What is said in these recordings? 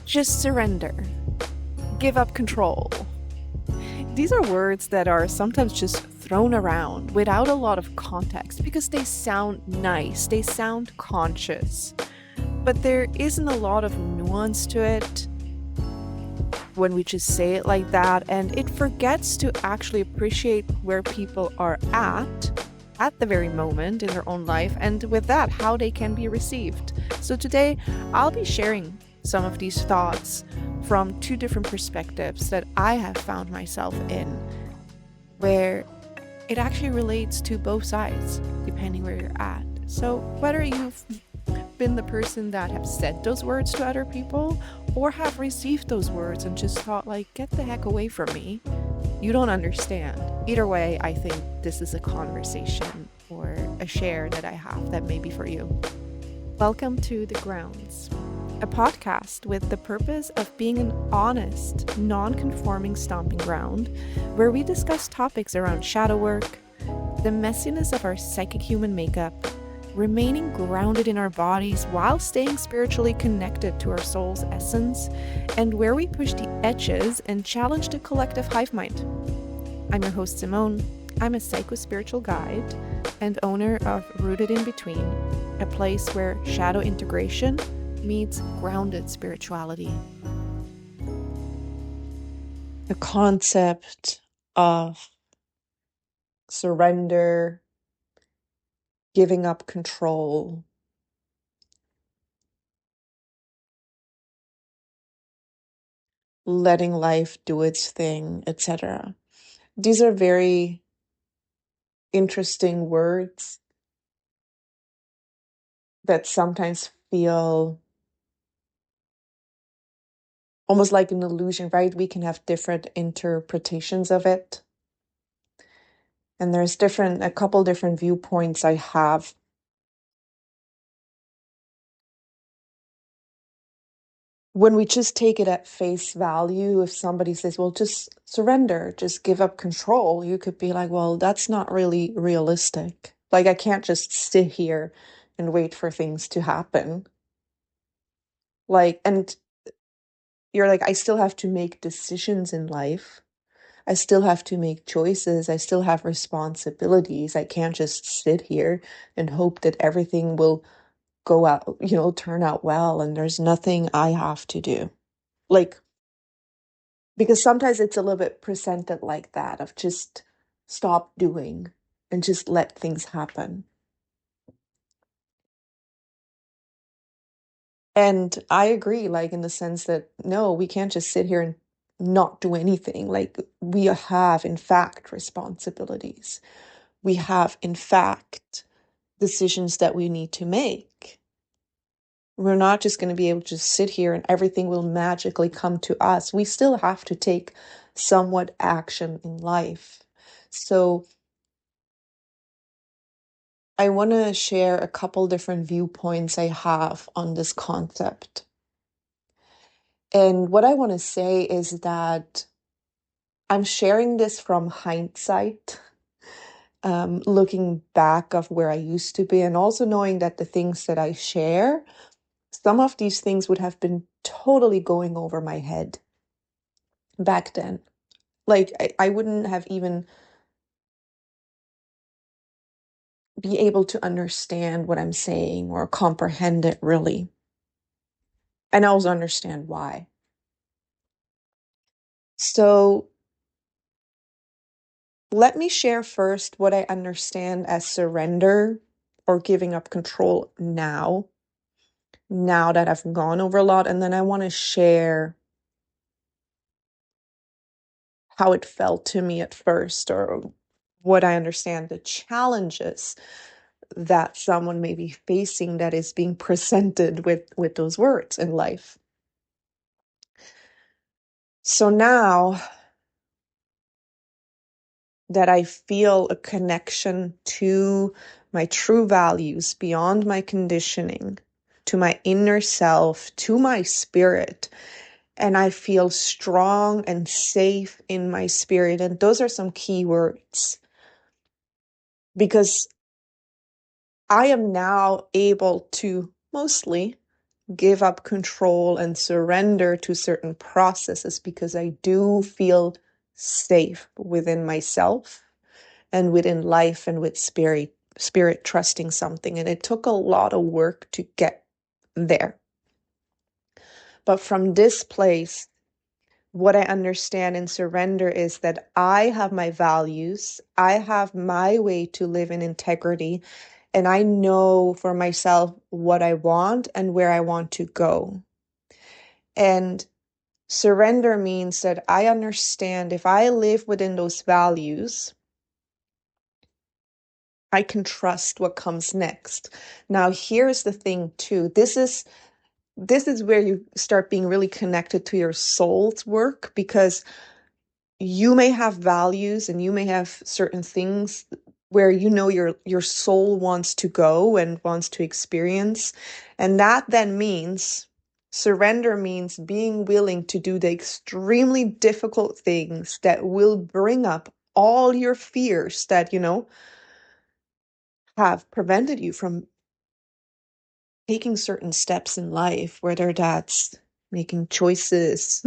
Just surrender. Give up control. These are words that are sometimes just thrown around without a lot of context because they sound nice, they sound conscious. But there isn't a lot of nuance to it when we just say it like that, and it forgets to actually appreciate where people are at the very moment in their own life, and with that, how they can be received. So today, I'll be sharing some of these thoughts from two different perspectives that I have found myself in, where it actually relates to both sides, depending where you're at. So whether you've been the person that have said those words to other people or have received those words and just thought like, get the heck away from me, you don't understand. Either way, I think this is a conversation or a share that I have that may be for you. Welcome to The Grounds, a podcast with the purpose of being an honest, non-conforming stomping ground where we discuss topics around shadow work, the messiness of our psychic human makeup, remaining grounded in our bodies while staying spiritually connected to our soul's essence, and where we push the edges and challenge the collective hive mind. I'm your host, Simone. I'm a psycho-spiritual guide and owner of Rooted in Between, a place where shadow integration meets grounded spirituality. The concept of surrender, giving up control, letting life do its thing, etc. These are very interesting words that sometimes feel almost like an illusion, right? We can have different interpretations of it. And there's a couple different viewpoints I have. When we just take it at face value, if somebody says, well, just surrender, just give up control, you could be like, well, that's not really realistic. Like, I can't just sit here and wait for things to happen. Like, and you're like, I still have to make decisions in life. I still have to make choices. I still have responsibilities. I can't just sit here and hope that everything will go out, turn out well, and there's nothing I have to do. Like, because sometimes it's a little bit presented like that of just stop doing and just let things happen. And I agree, like, in the sense that no, we can't just sit here and not do anything. Like, we have, in fact, responsibilities. We have, in fact, decisions that we need to make. We're not just going to be able to sit here and everything will magically come to us. We still have to take somewhat action in life. So I want to share a couple different viewpoints I have on this concept. And what I want to say is that I'm sharing this from hindsight, looking back of where I used to be, and also knowing that the things that I share, some of these things would have been totally going over my head back then. Like, I wouldn't have even be able to understand what I'm saying or comprehend it really. And I also understand why. So let me share first what I understand as surrender or giving up control now that I've gone over a lot. And then I want to share how it felt to me at first, or what I understand the challenges that someone may be facing that is being presented with those words in life. So now that I feel a connection to my true values beyond my conditioning, to my inner self, to my spirit, and I feel strong and safe in my spirit. And those are some key words, because I am now able to mostly give up control and surrender to certain processes because I do feel safe within myself and within life and with spirit trusting something. And it took a lot of work to get there. But from this place, what I understand in surrender is that I have my values, I have my way to live in integrity, and I know for myself what I want and where I want to go. And surrender means that I understand if I live within those values, I can trust what comes next. Now, here's the thing too. This is where you start being really connected to your soul's work, because you may have values and you may have certain things where you know your soul wants to go and wants to experience. And that then means surrender means being willing to do the extremely difficult things that will bring up all your fears that, have prevented you from taking certain steps in life, whether that's making choices,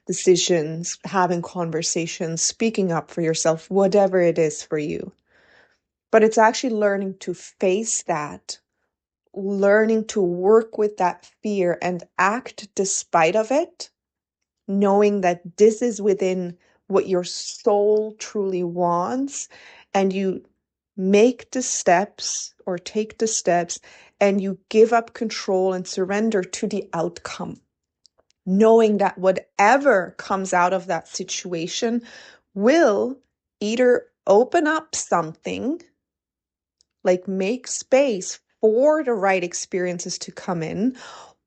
decisions, having conversations, speaking up for yourself, whatever it is for you. But it's actually learning to face that, learning to work with that fear and act despite of it, knowing that this is within what your soul truly wants, and you make the steps or take the steps and you give up control and surrender to the outcome, knowing that whatever comes out of that situation will either open up something, like make space for the right experiences to come in,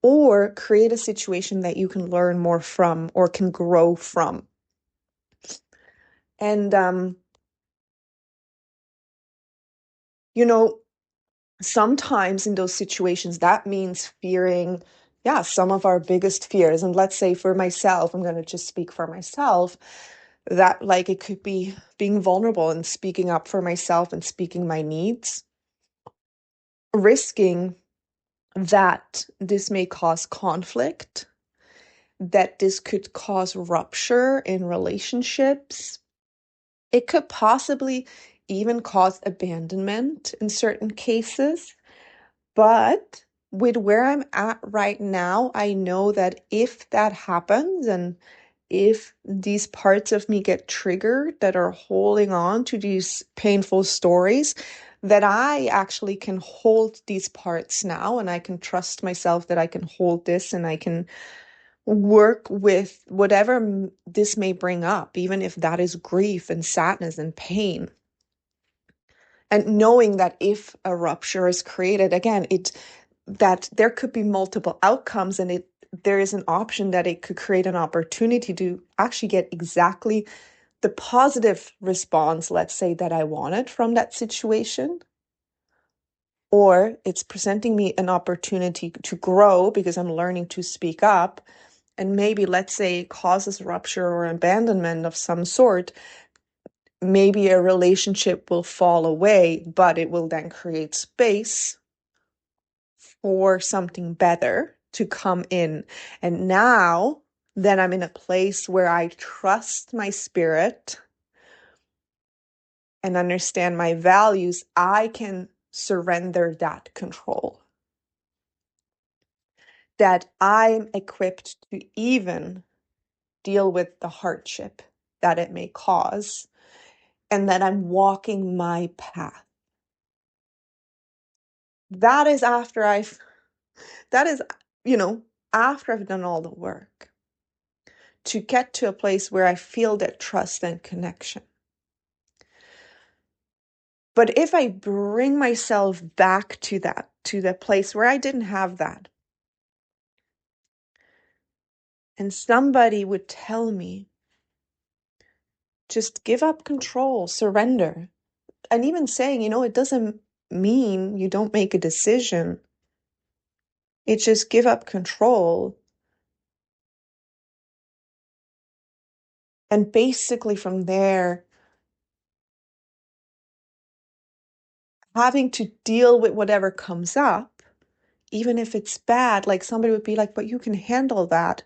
or create a situation that you can learn more from or can grow from. And, sometimes in those situations, that means fearing, some of our biggest fears. And let's say for myself, I'm going to just speak for myself, that like it could be being vulnerable and speaking up for myself and speaking my needs, risking that this may cause conflict, that this could cause rupture in relationships. It could possibly even cause abandonment in certain cases. But with where I'm at right now, I know that if that happens and if these parts of me get triggered that are holding on to these painful stories, that I actually can hold these parts now, and I can trust myself that I can hold this and I can work with whatever this may bring up, even if that is grief and sadness and pain. And knowing that if a rupture is created, again, that there could be multiple outcomes, and there is an option that it could create an opportunity to actually get exactly the positive response, let's say, that I wanted from that situation. Or it's presenting me an opportunity to grow because I'm learning to speak up. And maybe, let's say, it causes rupture or abandonment of some sort. Maybe a relationship will fall away, but it will then create space for something better to come in. And now then I'm in a place where I trust my spirit and understand my values. I can surrender that control. That I'm equipped to even deal with the hardship that it may cause, and that I'm walking my path. That is after after I've done all the work to get to a place where I feel that trust and connection. But if I bring myself back to the place where I didn't have that, and somebody would tell me, just give up control, surrender. And even saying, it doesn't mean you don't make a decision. It's just give up control. And basically from there, having to deal with whatever comes up, even if it's bad, like somebody would be like, but you can handle that.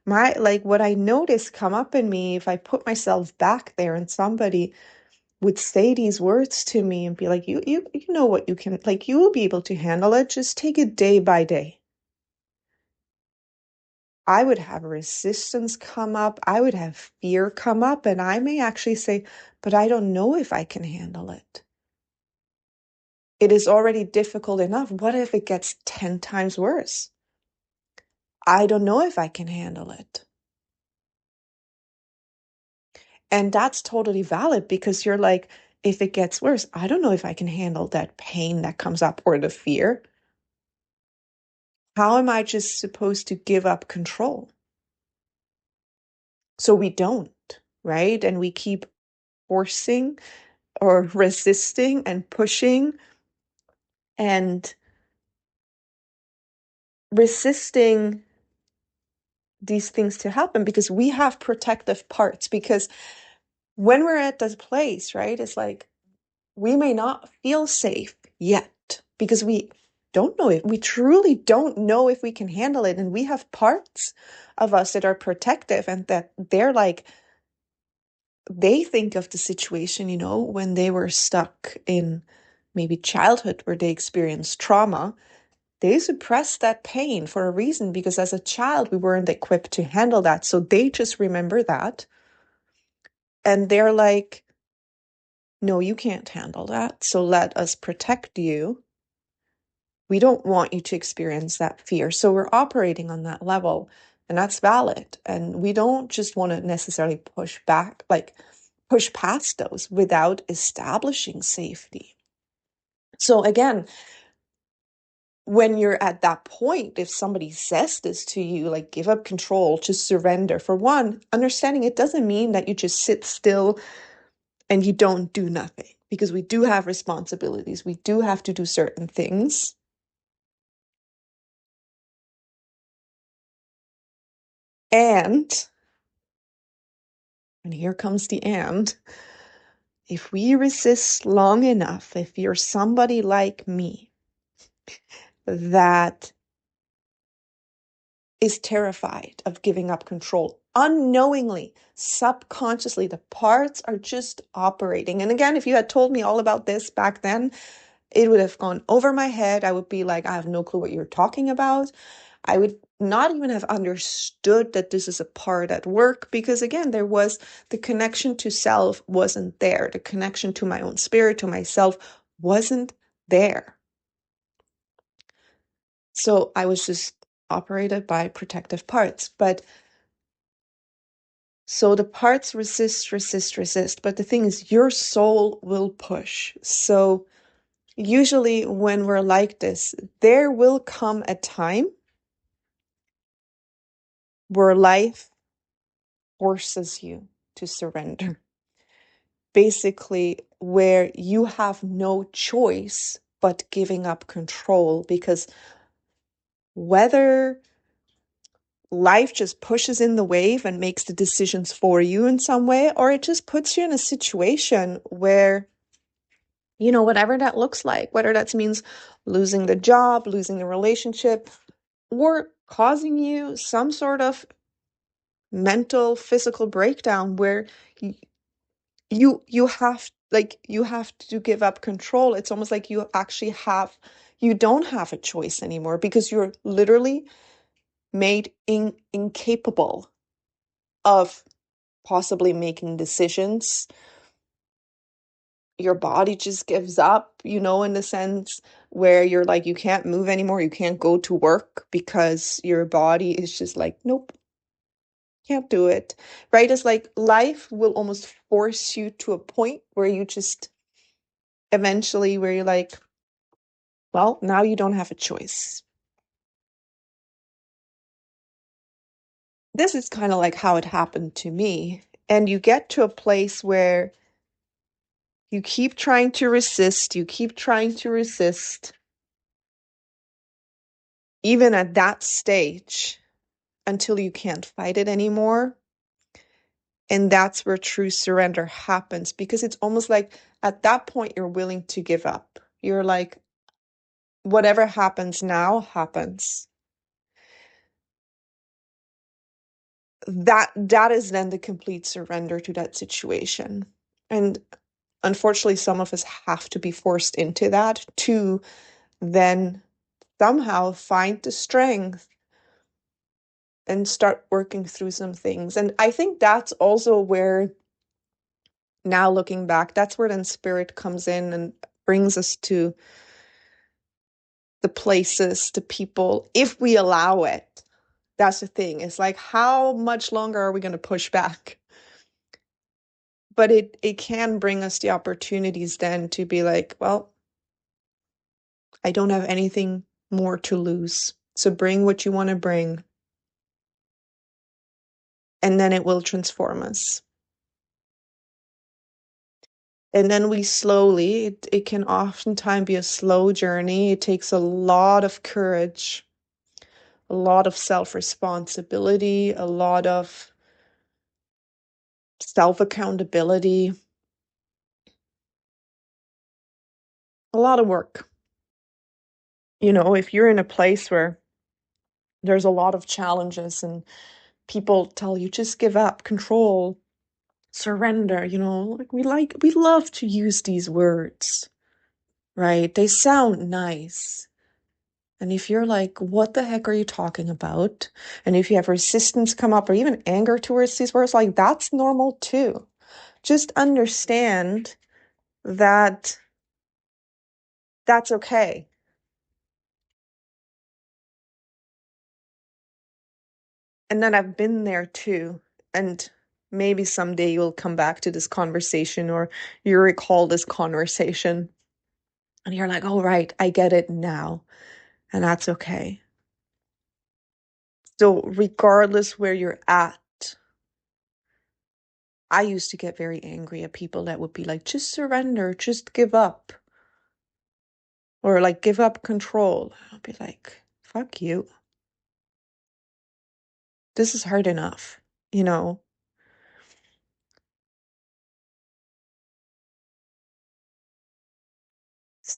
Like what I notice come up in me if I put myself back there and somebody would say these words to me and be like, you know what you can, like, you will be able to handle it. Just take it day by day. I would have resistance come up. I would have fear come up. And I may actually say, but I don't know if I can handle it. It is already difficult enough. What if it gets 10 times worse? I don't know if I can handle it. And that's totally valid because you're like, if it gets worse, I don't know if I can handle that pain that comes up or the fear. How am I just supposed to give up control? So we don't, right? And we keep forcing or resisting and pushing and resisting these things to happen because we have protective parts. Because when we're at this place, right, it's like we may not feel safe yet because we don't know it. We truly don't know if we can handle it. And we have parts of us that are protective and that they're like, they think of the situation, when they were stuck in maybe childhood where they experienced trauma. They suppressed that pain for a reason because as a child, we weren't equipped to handle that. So they just remember that. And they're like, no, you can't handle that. So let us protect you. We don't want you to experience that fear. So we're operating on that level, and that's valid. And we don't just want to necessarily push back, like push past those without establishing safety. So again, when you're at that point, if somebody says this to you, like give up control, just surrender, for one, understanding it doesn't mean that you just sit still and you don't do nothing, because we do have responsibilities. We do have to do certain things. And here comes the and, if we resist long enough, if you're somebody like me that is terrified of giving up control, unknowingly, subconsciously, the parts are just operating. And again, if you had told me all about this back then, it would have gone over my head. I would be like, I have no clue what you're talking about. I would not even have understood that this is a part at work because, again, there was the connection to self wasn't there. The connection to my own spirit, to myself wasn't there. So I was just operated by protective parts. But so the parts resist, resist, resist. But the thing is, your soul will push. So usually when we're like this, there will come a time where life forces you to surrender. Basically, where you have no choice but giving up control, because whether life just pushes in the wave and makes the decisions for you in some way, or it just puts you in a situation where, whatever that looks like, whether that means losing the job, losing the relationship, or causing you some sort of mental, physical breakdown where you have to give up control. It's almost like you don't have a choice anymore because you're literally made incapable of possibly making decisions. Your body just gives up, in the sense where you're like, you can't move anymore, you can't go to work because your body is just like, nope, can't do it, right? It's like life will almost force you to a point where you just eventually, where you're like, well, now you don't have a choice. This is kind of like how it happened to me. And you get to a place where you keep trying to resist, even at that stage, until you can't fight it anymore. And that's where true surrender happens, because it's almost like at that point you're willing to give up. You're like, whatever happens now happens. That is then the complete surrender to that situation. And unfortunately, some of us have to be forced into that to then somehow find the strength and start working through some things. And I think that's also where, now looking back, that's where then spirit comes in and brings us to the places, the people, if we allow it. That's the thing. It's like, how much longer are we going to push back? But it can bring us the opportunities then to be like, well, I don't have anything more to lose. So bring what you want to bring, and then it will transform us. And then we slowly, it can oftentimes be a slow journey. It takes a lot of courage, a lot of self-responsibility, a lot of self-accountability, a lot of work. You know, if you're in a place where there's a lot of challenges and people tell you just give up, control, surrender, you know, we love to use these words, right? They sound nice. And if you're like, what the heck are you talking about? And if you have resistance come up or even anger towards these words, like that's normal too. Just understand that that's okay. And then I've been there too. And maybe someday you'll come back to this conversation or you recall this conversation and you're like, oh, right, I get it now. And that's okay. So regardless where you're at, I used to get very angry at people that would be like, just surrender, just give up. Or like, give up control. I'll be like, fuck you. This is hard enough, you know?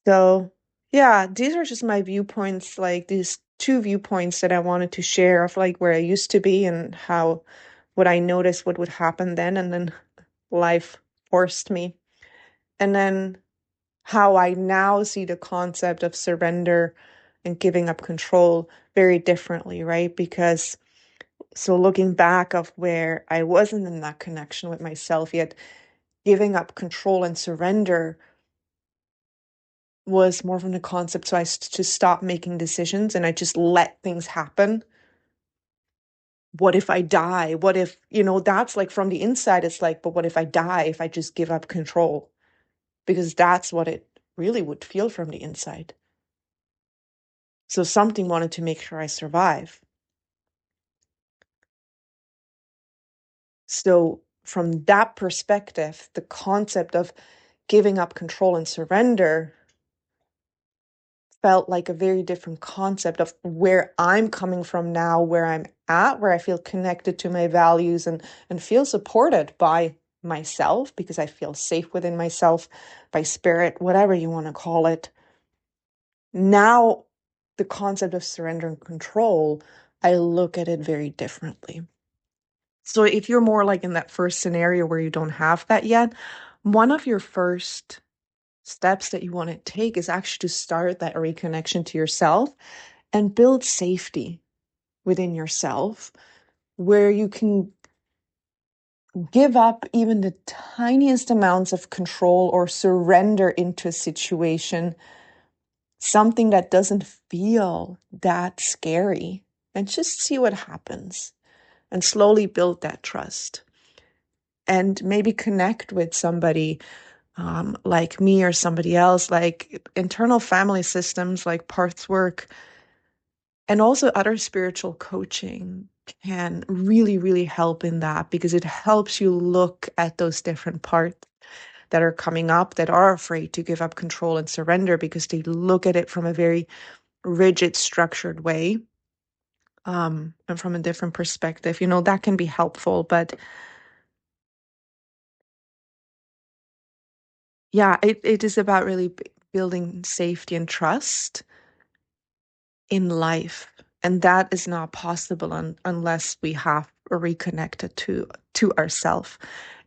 So, yeah, these are just my viewpoints, like these two viewpoints that I wanted to share of like where I used to be and how what I noticed what would happen then, and then life forced me. And then how I now see the concept of surrender and giving up control very differently, right? Because so looking back of where I wasn't in that connection with myself yet, giving up control and surrender was more from the concept. So I just stopped making decisions and I just let things happen. What if I die? What if, you know, that's like from the inside, it's like, but what if I die if I just give up control? Because that's what it really would feel from the inside. So something wanted to make sure I survive. So from that perspective, the concept of giving up control and surrender felt like a very different concept of where I'm coming from now, where I'm at, where I feel connected to my values and feel supported by myself because I feel safe within myself, by spirit, whatever you want to call it. Now, the concept of surrender and control, I look at it very differently. So if you're more like in that first scenario where you don't have that yet, one of your first steps that you want to take is actually to start that reconnection to yourself and build safety within yourself where you can give up even the tiniest amounts of control or surrender into a situation, something that doesn't feel that scary, and just see what happens and slowly build that trust and maybe connect with somebody like me or somebody else, like internal family systems, like parts work, and also other spiritual coaching can really, really help in that because it helps you look at those different parts that are coming up that are afraid to give up control and surrender because they look at it from a very rigid, structured way, and from a different perspective. You know, that can be helpful. But yeah, it is about really building safety and trust in life. And that is not possible unless we have reconnected to ourselves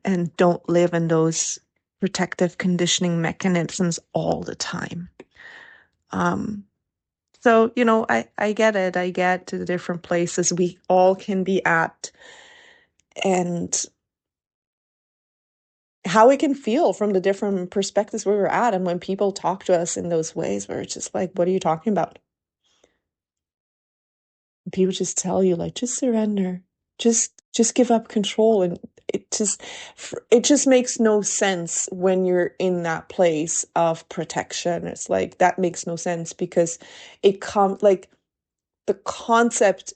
and don't live in those protective conditioning mechanisms all the time. Um, so, I get it. I get to the different places we all can be at and how it can feel from the different perspectives we were at. And when people talk to us in those ways where it's just like, what are you talking about? People just tell you like, just surrender, just give up control. And it just makes no sense when you're in that place of protection. It's like, that makes no sense because it comes like the concept,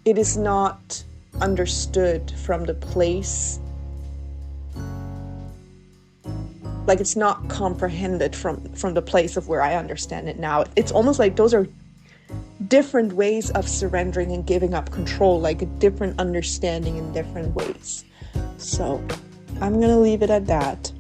it is not understood from the place, like it's not comprehended from the place of where I understand it now. It's almost like those are different ways of surrendering and giving up control, like a different understanding in different ways. So I'm gonna leave it at that.